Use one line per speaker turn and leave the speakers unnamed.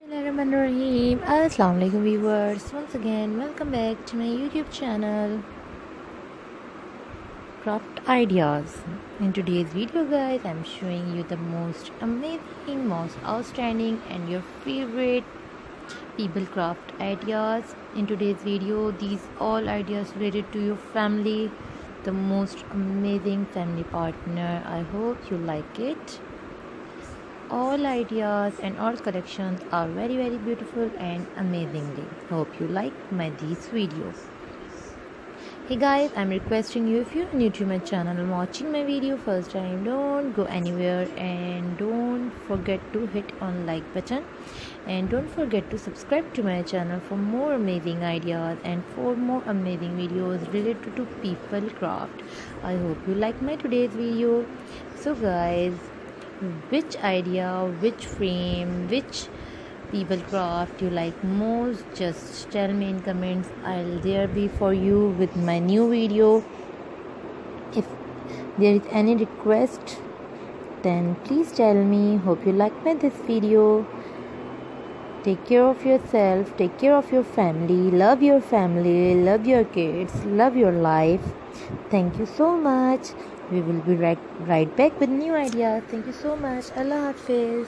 Bismillahirrahmanirrahim. Assalamu alaikum viewers. Once again, welcome back to my YouTube channel, Craft Ideas. In today's video, guys, I'm showing you the most amazing, most outstanding, and your favorite people craft ideas. In today's video, these all ideas related to your family, the most amazing family partner. I hope you like it. All ideas and all collections are very beautiful and amazingly. Hope you like these videos. Hey guys, I'm requesting you, if you're new to my channel and watching my video first time, don't go anywhere and don't forget to hit on like button, and don't forget to subscribe to my channel for more amazing ideas and for more amazing videos related to people craft. I hope you like my today's video. So guys, which idea, which frame, which people craft you like most, just tell me in comments. I'll there be for you with my new video. If there is any request, then please tell me. Hope you like this video. Take care of yourself, take care of your family, love your family, love your kids, love your life. Thank you so much. We will be right back with new ideas. Thank you so much. Allah Hafiz.